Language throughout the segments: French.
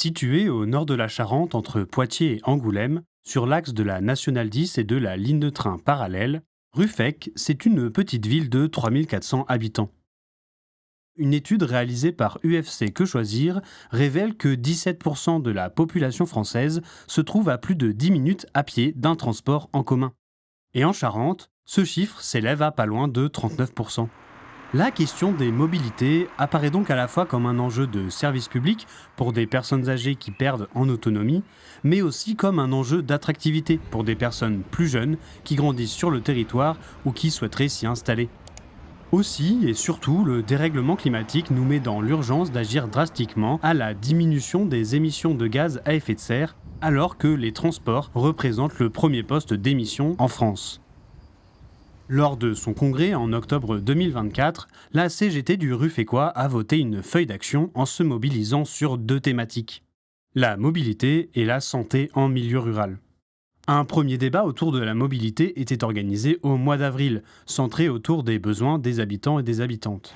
Située au nord de la Charente, entre Poitiers et Angoulême, sur l'axe de la Nationale 10 et de la ligne de train parallèle, Ruffec, c'est une petite ville de 3400 habitants. Une étude réalisée par UFC Que Choisir révèle que 17% de la population française se trouve à plus de 10 minutes à pied d'un transport en commun. Et en Charente, ce chiffre s'élève à pas loin de 39%. La question des mobilités apparaît donc à la fois comme un enjeu de service public pour des personnes âgées qui perdent en autonomie, mais aussi comme un enjeu d'attractivité pour des personnes plus jeunes qui grandissent sur le territoire ou qui souhaiteraient s'y installer. Aussi et surtout, le dérèglement climatique nous met dans l'urgence d'agir drastiquement à la diminution des émissions de gaz à effet de serre, alors que les transports représentent le premier poste d'émissions en France. Lors de son congrès en octobre 2024, la CGT du Ruffecquois a voté une feuille d'action en se mobilisant sur deux thématiques: la mobilité et la santé en milieu rural. Un premier débat autour de la mobilité était organisé au mois d'avril, centré autour des besoins des habitants et des habitantes.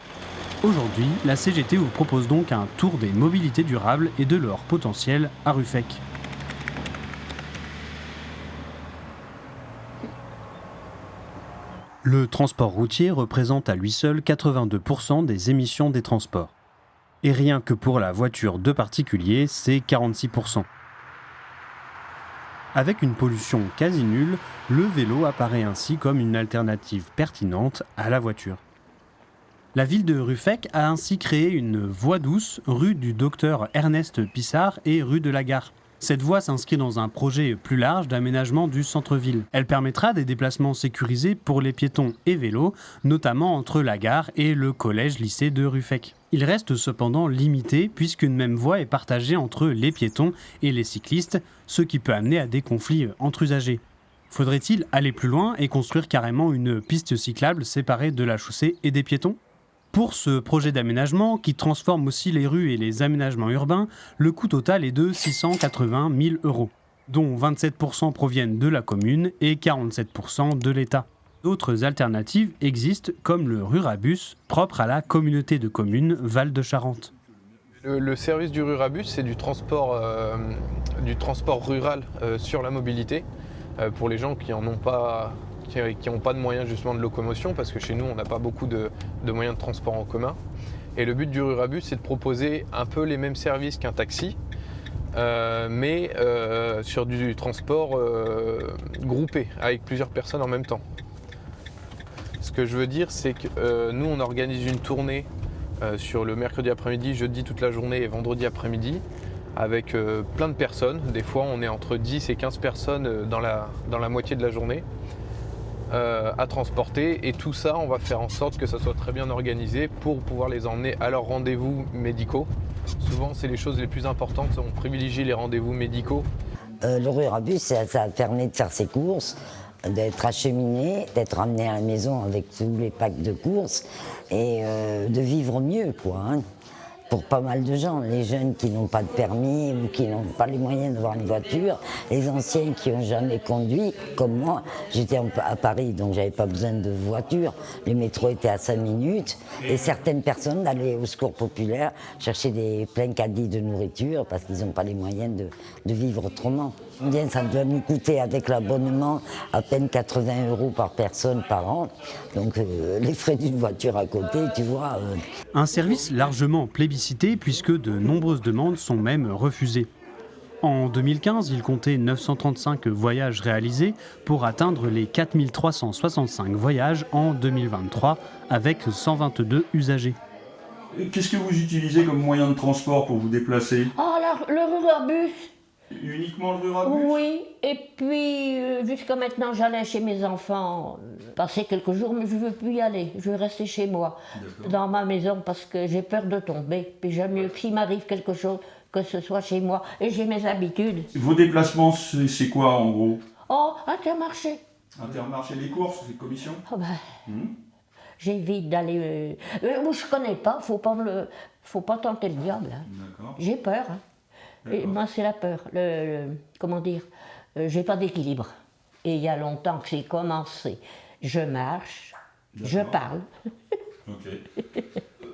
Aujourd'hui, la CGT vous propose donc un tour des mobilités durables et de leur potentiel à Ruffec. Le transport routier représente à lui seul 82% des émissions des transports. Et rien que pour la voiture de particulier, c'est 46%. Avec une pollution quasi nulle, le vélo apparaît ainsi comme une alternative pertinente à la voiture. La ville de Ruffec a ainsi créé une voie douce rue du docteur Ernest Pissard et rue de la Gare. Cette voie s'inscrit dans un projet plus large d'aménagement du centre-ville. Elle permettra des déplacements sécurisés pour les piétons et vélos, notamment entre la gare et le collège-lycée de Ruffec. Il reste cependant limité puisqu'une même voie est partagée entre les piétons et les cyclistes, ce qui peut amener à des conflits entre usagers. Faudrait-il aller plus loin et construire carrément une piste cyclable séparée de la chaussée et des piétons ? Pour ce projet d'aménagement, qui transforme aussi les rues et les aménagements urbains, le coût total est de 680 000 €, dont 27% proviennent de la commune et 47% de l'État. D'autres alternatives existent, comme le Rurabus, propre à la communauté de communes Val de Charente. Le service du Rurabus, c'est du transport rural sur la mobilité pour les gens qui n'ont pas de moyens justement de locomotion, parce que chez nous on n'a pas beaucoup de moyens de transport en commun. Et le but du Rurabus, c'est de proposer un peu les mêmes services qu'un taxi, mais sur du transport groupé, avec plusieurs personnes en même temps. Ce que je veux dire, c'est que nous on organise une tournée sur le mercredi après-midi, jeudi toute la journée et vendredi après-midi, avec plein de personnes. Des fois on est entre 10 et 15 personnes dans la moitié de la journée à transporter, et tout ça on va faire en sorte que ça soit très bien organisé pour pouvoir les emmener à leurs rendez-vous médicaux. Souvent c'est les choses les plus importantes, on privilégie les rendez-vous médicaux. Le Rurabus, ça permet de faire ses courses, d'être acheminé, d'être amené à la maison avec tous les packs de courses et de vivre mieux, quoi. Pour pas mal de gens, les jeunes qui n'ont pas de permis ou qui n'ont pas les moyens d'avoir une voiture, les anciens qui n'ont jamais conduit, comme moi, j'étais à Paris donc j'avais pas besoin de voiture, les métros étaient à 5 minutes et certaines personnes allaient au secours populaire chercher des pleins caddies de nourriture parce qu'ils n'ont pas les moyens de vivre autrement. Bien, ça doit nous coûter avec l'abonnement à peine 80 € par personne par an, donc les frais d'une voiture à côté, tu vois. Un service largement plébiscité puisque de nombreuses demandes sont même refusées. En 2015, il comptait 935 voyages réalisés pour atteindre les 4365 voyages en 2023 avec 122 usagers. Qu'est-ce que vous utilisez comme moyen de transport pour vous déplacer ? Ah, le Rurabus. Uniquement le Rurabus ? Oui, et puis jusqu'à maintenant j'allais chez mes enfants passer quelques jours, mais je ne veux plus y aller, je veux rester chez moi, dans ma maison, parce que j'ai peur de tomber, puis j'aime mieux que s'il m'arrive quelque chose, que ce soit chez moi, et j'ai mes habitudes. Vos déplacements, c'est quoi en gros ? Oh, Intermarché. Intermarché, les courses, les commissions ? Oh j'évite d'aller où je connais pas, faut pas tenter le diable. D'accord. J'ai peur. Et moi, c'est la peur. Comment dire, j'ai pas d'équilibre. Et il y a longtemps que j'ai commencé. Je marche, je parle. Ok.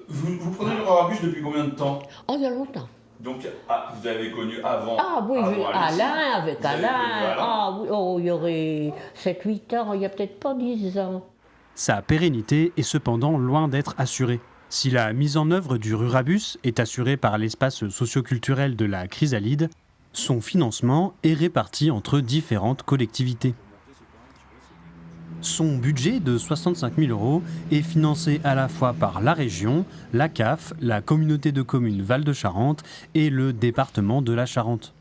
Vous prenez le Rurabus depuis combien de temps ? Oh, il y a longtemps. Donc, vous avez connu avant. Ah oui, avant Alain, avec Vous avez Alain. connu Alain. Ah oui, oh, il y aurait 7-8 ans, il n'y a peut-être pas 10 ans. Sa pérennité est cependant loin d'être assurée. Si la mise en œuvre du Rurabus est assurée par l'espace socioculturel de la Chrysalide, son financement est réparti entre différentes collectivités. Son budget de 65 000 € est financé à la fois par la région, la CAF, la communauté de communes Val-de-Charente et le département de la Charente.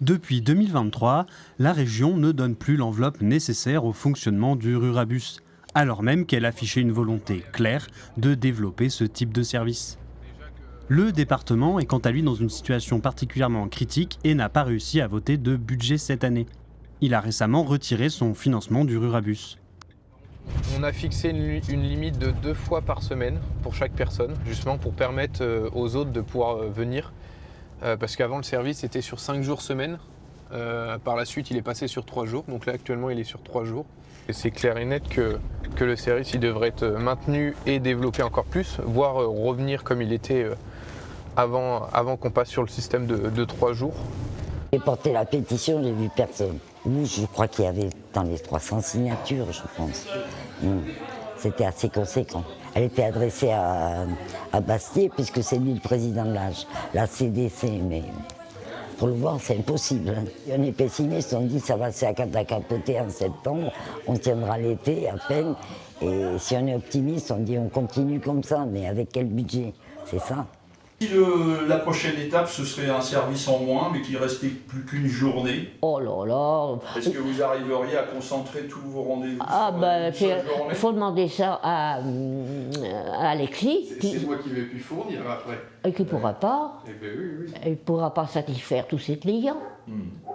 Depuis 2023, la région ne donne plus l'enveloppe nécessaire au fonctionnement du Rurabus, alors même qu'elle affichait une volonté claire de développer ce type de service. Le département est quant à lui dans une situation particulièrement critique et n'a pas réussi à voter de budget cette année. Il a récemment retiré son financement du Rurabus. On a fixé une limite de 2 fois par semaine pour chaque personne, justement pour permettre aux autres de pouvoir venir. Parce qu'avant le service était sur 5 jours semaine. Par la suite il est passé sur 3 jours, donc là actuellement il est sur 3 jours. Et c'est clair et net que le service il devrait être maintenu et développé encore plus, voire revenir comme il était avant qu'on passe sur le système de 3 jours. J'ai porté la pétition, j'ai vu personne. Oui, je crois qu'il y avait dans les 300 signatures, je pense. C'était assez conséquent. Elle était adressée à Bastier, puisque c'est lui le président de la CDC, mais pour le voir, c'est impossible. On est pessimiste, on dit ça va se capoter en septembre, on tiendra l'été à peine. Et si on est optimiste, on dit on continue comme ça, mais avec quel budget? C'est ça. Si la prochaine étape, ce serait un service en moins, mais qu'il restait plus qu'une journée, Oh là là. est-ce que vous arriveriez à concentrer tous vos rendez-vous Ah sur ben, une seule journée? il faut demander ça à Alexis, C'est moi qui vais pu fournir après. et qui ne pourra pas. Eh ben oui. Il ne pourra pas satisfaire tous ses clients.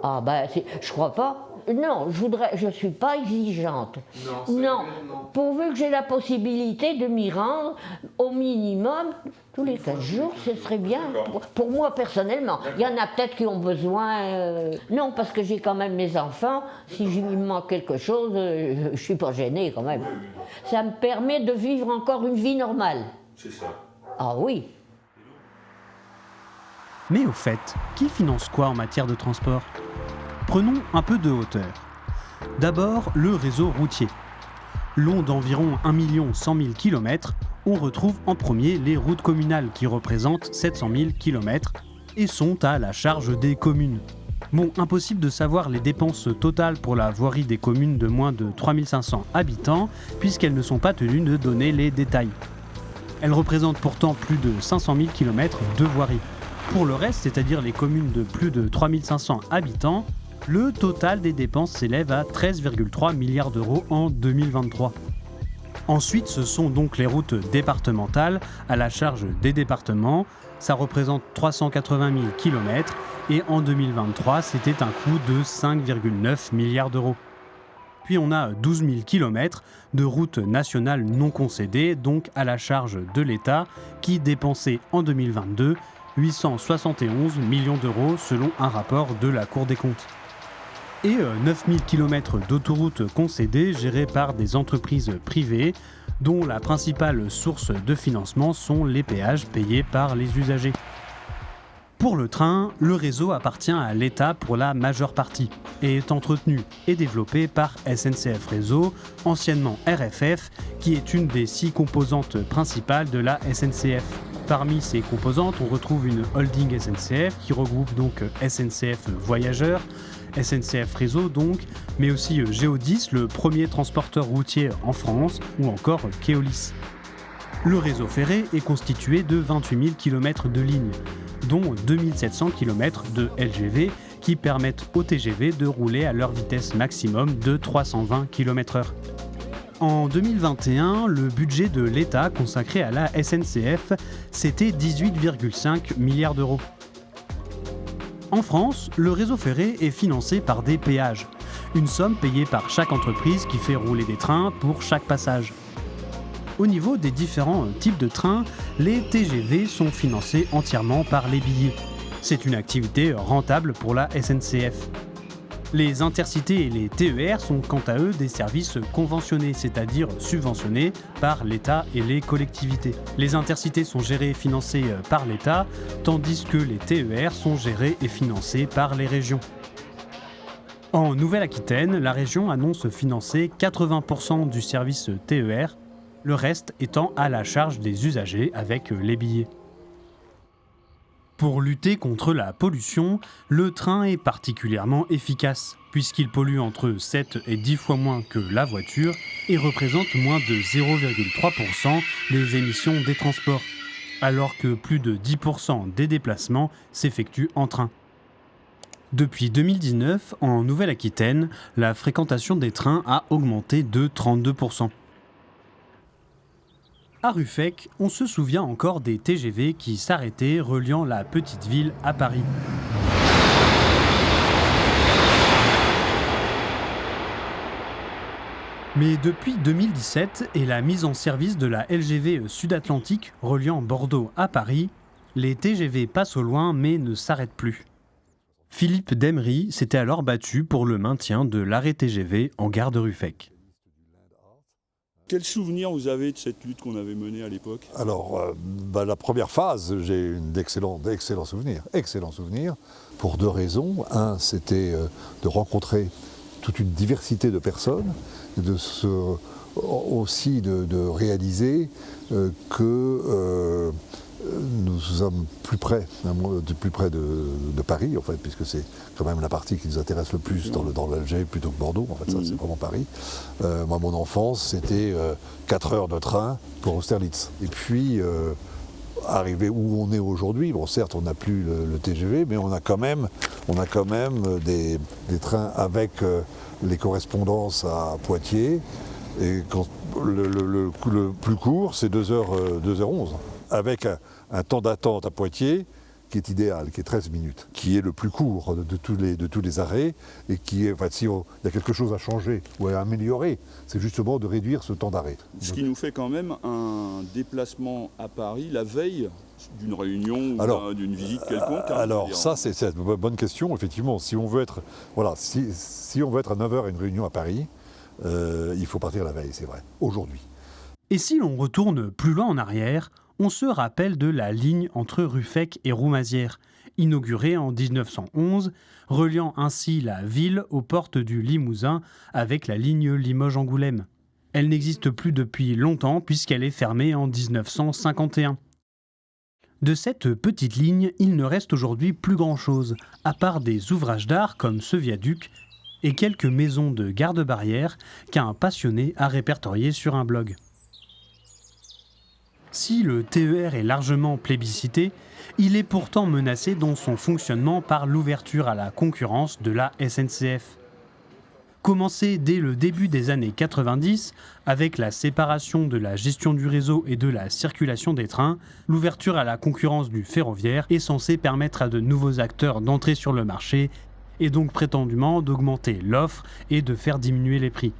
Ah ben, je crois pas. Non, je ne suis pas exigeante. Non, pourvu que j'ai la possibilité de m'y rendre au minimum tous les 15 jours, ce serait bien. Pour moi personnellement. Il y en a peut-être qui ont besoin. Non, parce que j'ai quand même mes enfants. Si il me manque quelque chose, je ne suis pas gênée quand même. Ça me permet de vivre encore une vie normale. C'est ça. Ah oui. Mais au fait, qui finance quoi en matière de transport ? Prenons un peu de hauteur. D'abord, le réseau routier. Long d'environ 1 100 000 km, on retrouve en premier les routes communales qui représentent 700 000 km et sont à la charge des communes. Bon, impossible de savoir les dépenses totales pour la voirie des communes de moins de 3500 habitants puisqu'elles ne sont pas tenues de donner les détails. Elles représentent pourtant plus de 500 000 km de voirie. Pour le reste, c'est-à-dire les communes de plus de 3500 habitants, le total des dépenses s'élève à 13,3 milliards d'euros en 2023. Ensuite, ce sont donc les routes départementales à la charge des départements. Ça représente 380 000 km et en 2023, c'était un coût de 5,9 milliards d'euros. Puis on a 12 000 km de routes nationales non concédées, donc à la charge de l'État, qui dépensait en 2022 871 millions d'euros selon un rapport de la Cour des comptes. Et 9 000 km d'autoroutes concédées gérées par des entreprises privées, dont la principale source de financement sont les péages payés par les usagers. Pour le train, le réseau appartient à l'État pour la majeure partie et est entretenu et développé par SNCF Réseau, anciennement RFF, qui est une des 6 composantes principales de la SNCF. Parmi ces composantes, on retrouve une holding SNCF qui regroupe donc SNCF Voyageurs, SNCF Réseau donc, mais aussi Géodis, le premier transporteur routier en France, ou encore Keolis. Le réseau ferré est constitué de 28 000 km de lignes, dont 2 700 km de LGV qui permettent aux TGV de rouler à leur vitesse maximum de 320 km/h. En 2021, le budget de l'État consacré à la SNCF, c'était 18,5 milliards d'euros. En France, le réseau ferré est financé par des péages, une somme payée par chaque entreprise qui fait rouler des trains pour chaque passage. Au niveau des différents types de trains, les TGV sont financés entièrement par les billets. C'est une activité rentable pour la SNCF. Les intercités et les TER sont quant à eux des services conventionnés, c'est-à-dire subventionnés par l'État et les collectivités. Les intercités sont gérés et financés par l'État, tandis que les TER sont gérés et financés par les régions. En Nouvelle-Aquitaine, la région annonce financer 80% du service TER, le reste étant à la charge des usagers avec les billets. Pour lutter contre la pollution, le train est particulièrement efficace, puisqu'il pollue entre 7 et 10 fois moins que la voiture et représente moins de 0,3% des émissions des transports, alors que plus de 10% des déplacements s'effectuent en train. Depuis 2019, en Nouvelle-Aquitaine, la fréquentation des trains a augmenté de 32%. À Ruffec, on se souvient encore des TGV qui s'arrêtaient reliant la petite ville à Paris. Mais depuis 2017 et la mise en service de la LGV Sud-Atlantique reliant Bordeaux à Paris, les TGV passent au loin mais ne s'arrêtent plus. Philippe Demery s'était alors battu pour le maintien de l'arrêt TGV en gare de Ruffec. Quel souvenir vous avez de cette lutte qu'on avait menée à l'époque ? Alors, la première phase, j'ai d'excellents souvenirs, pour deux raisons. Un, c'était de rencontrer toute une diversité de personnes, aussi de réaliser que nous sommes plus près de Paris, en fait, puisque c'est quand même la partie qui nous intéresse le plus dans l'Alger plutôt que Bordeaux. En fait, ça, c'est vraiment Paris. Moi, mon enfance, c'était 4 heures de train pour Austerlitz. Et puis, arrivé où on est aujourd'hui, bon, certes, on n'a plus le TGV, mais on a quand même des trains avec les correspondances à Poitiers. Et quand le plus court, c'est 2h11. Avec un temps d'attente à Poitiers qui est idéal, qui est 13 minutes, qui est le plus court de tous les arrêts, et qui est, enfin, s'il y a quelque chose à changer ou à améliorer, c'est justement de réduire ce temps d'arrêt. Ce qui nous fait quand même un déplacement à Paris la veille d'une réunion ou d'une visite quelconque. Alors ça, c'est une bonne question, effectivement. Si on veut être à 9h à une réunion à Paris, il faut partir la veille, c'est vrai, aujourd'hui. Et si l'on retourne plus loin en arrière, on se rappelle de la ligne entre Ruffec et Roumazières, inaugurée en 1911, reliant ainsi la ville aux portes du Limousin avec la ligne Limoges-Angoulême. Elle n'existe plus depuis longtemps puisqu'elle est fermée en 1951. De cette petite ligne, il ne reste aujourd'hui plus grand-chose, à part des ouvrages d'art comme ce viaduc et quelques maisons de garde-barrière qu'un passionné a répertoriées sur un blog. Si le TER est largement plébiscité, il est pourtant menacé dans son fonctionnement par l'ouverture à la concurrence de la SNCF. Commencée dès le début des années 90, avec la séparation de la gestion du réseau et de la circulation des trains, l'ouverture à la concurrence du ferroviaire est censée permettre à de nouveaux acteurs d'entrer sur le marché et donc prétendument d'augmenter l'offre et de faire diminuer les prix.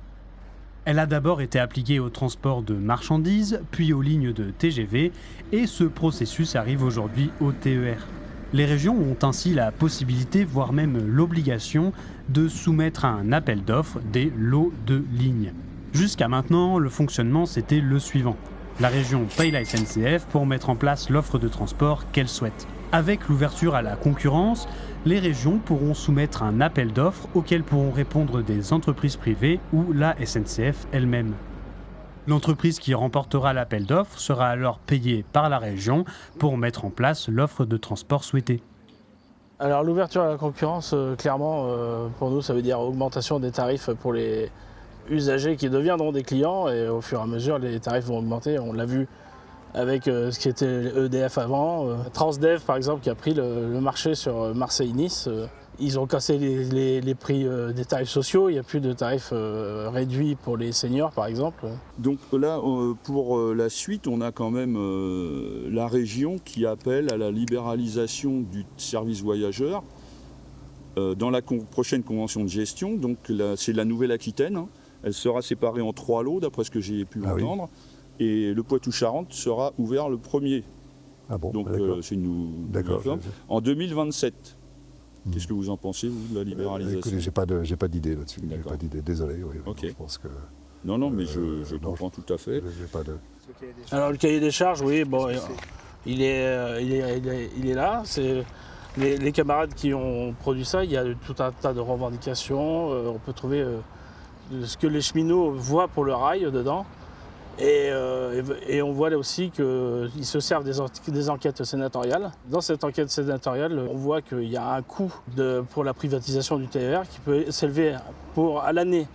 Elle a d'abord été appliquée au transport de marchandises, puis aux lignes de TGV, et ce processus arrive aujourd'hui au TER. Les régions ont ainsi la possibilité, voire même l'obligation, de soumettre à un appel d'offres des lots de lignes. Jusqu'à maintenant, le fonctionnement c'était le suivant. La région paye la SNCF pour mettre en place l'offre de transport qu'elle souhaite. Avec l'ouverture à la concurrence, les régions pourront soumettre un appel d'offres auquel pourront répondre des entreprises privées ou la SNCF elle-même. L'entreprise qui remportera l'appel d'offres sera alors payée par la région pour mettre en place l'offre de transport souhaitée. Alors l'ouverture à la concurrence, clairement, pour nous, ça veut dire augmentation des tarifs pour les usagers qui deviendront des clients, et au fur et à mesure, les tarifs vont augmenter. On l'a vu avec ce qui était EDF avant. Transdev, par exemple, qui a pris le marché sur Marseille-Nice. Ils ont cassé les prix des tarifs sociaux. Il n'y a plus de tarifs réduits pour les seniors, par exemple. Donc là, pour la suite, on a quand même la région qui appelle à la libéralisation du service voyageur dans la prochaine convention de gestion. Donc c'est la Nouvelle-Aquitaine. Hein. Elle sera séparée en 3 lots, d'après ce que j'ai pu entendre. Oui. Et le Poitou-Charentes sera ouvert le 1er. Ah bon, donc c'est une nouvelle forme. En 2027. Qu'est-ce que vous en pensez, vous, de la libéralisation? Écoutez, j'ai pas d'idée là-dessus. J'ai pas d'idée. Désolé. Oui, Ok. je pense que. Non, mais je comprends tout à fait. J'ai pas de. Alors le cahier des charges, oui, bon, il est là. C'est les camarades qui ont produit ça. Il y a tout un tas de revendications. On peut trouver ce que les cheminots voient pour le rail dedans. Et on voit là aussi qu'ils se servent des enquêtes sénatoriales. Dans cette enquête sénatoriale, on voit qu'il y a un coût pour la privatisation du TER qui peut s'élever à l'année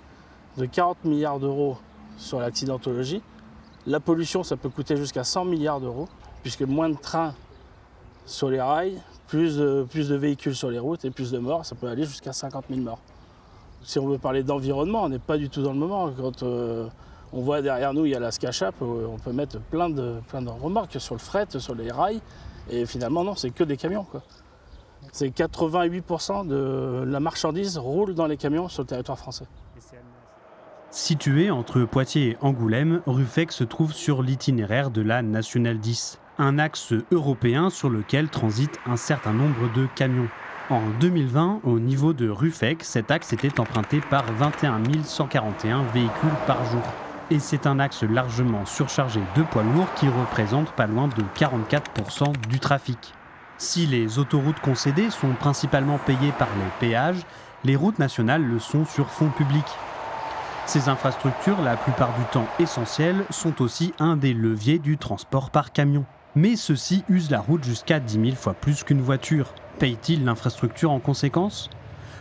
de 40 milliards d'euros sur l'accidentologie. La pollution, ça peut coûter jusqu'à 100 milliards d'euros, puisque moins de trains sur les rails, plus de véhicules sur les routes et plus de morts, ça peut aller jusqu'à 50 000 morts. Si on veut parler d'environnement, on n'est pas du tout dans le moment. Quand on voit derrière nous, il y a la SCACHAP, on peut mettre plein de remorques sur le fret, sur les rails, et finalement, non, c'est que des camions, quoi. C'est 88% de la marchandise roule dans les camions sur le territoire français. Situé entre Poitiers et Angoulême, Ruffec se trouve sur l'itinéraire de la Nationale 10, un axe européen sur lequel transitent un certain nombre de camions. En 2020, au niveau de Ruffec, cet axe était emprunté par 21 141 véhicules par jour. Et c'est un axe largement surchargé de poids lourds qui représente pas loin de 44% du trafic. Si les autoroutes concédées sont principalement payées par les péages, les routes nationales le sont sur fonds publics. Ces infrastructures, la plupart du temps essentielles, sont aussi un des leviers du transport par camion. Mais ceux-ci usent la route jusqu'à 10 000 fois plus qu'une voiture. Paye-t-il l'infrastructure en conséquence ?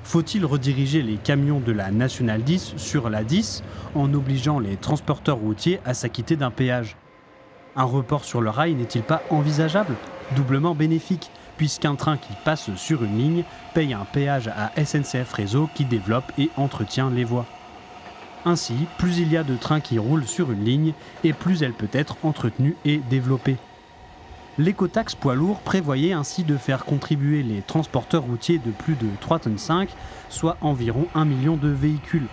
Faut-il rediriger les camions de la Nationale 10 sur la 10 en obligeant les transporteurs routiers à s'acquitter d'un péage ? Un report sur le rail n'est-il pas envisageable ? Doublement bénéfique, puisqu'un train qui passe sur une ligne paye un péage à SNCF Réseau qui développe et entretient les voies. Ainsi, plus il y a de trains qui roulent sur une ligne, et plus elle peut être entretenue et développée. L'écotaxe poids lourd prévoyait ainsi de faire contribuer les transporteurs routiers de plus de 3,5 tonnes, soit environ 1 million de véhicules.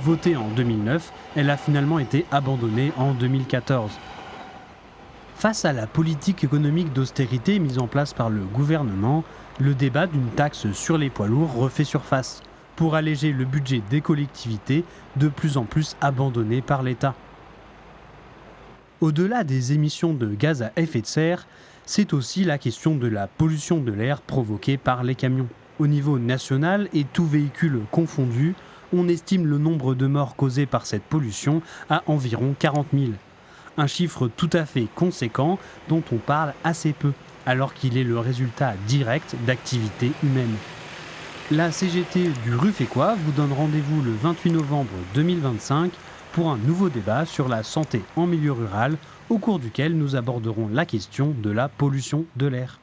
Votée en 2009, elle a finalement été abandonnée en 2014. Face à la politique économique d'austérité mise en place par le gouvernement, le débat d'une taxe sur les poids lourds refait surface, pour alléger le budget des collectivités, de plus en plus abandonnées par l'État. Au-delà des émissions de gaz à effet de serre, c'est aussi la question de la pollution de l'air provoquée par les camions. Au niveau national et tous véhicules confondus, on estime le nombre de morts causés par cette pollution à environ 40 000. Un chiffre tout à fait conséquent dont on parle assez peu, alors qu'il est le résultat direct d'activités humaines. La CGT du Ruffecquois vous donne rendez-vous le 28 novembre 2025 pour un nouveau débat sur la santé en milieu rural, au cours duquel nous aborderons la question de la pollution de l'air.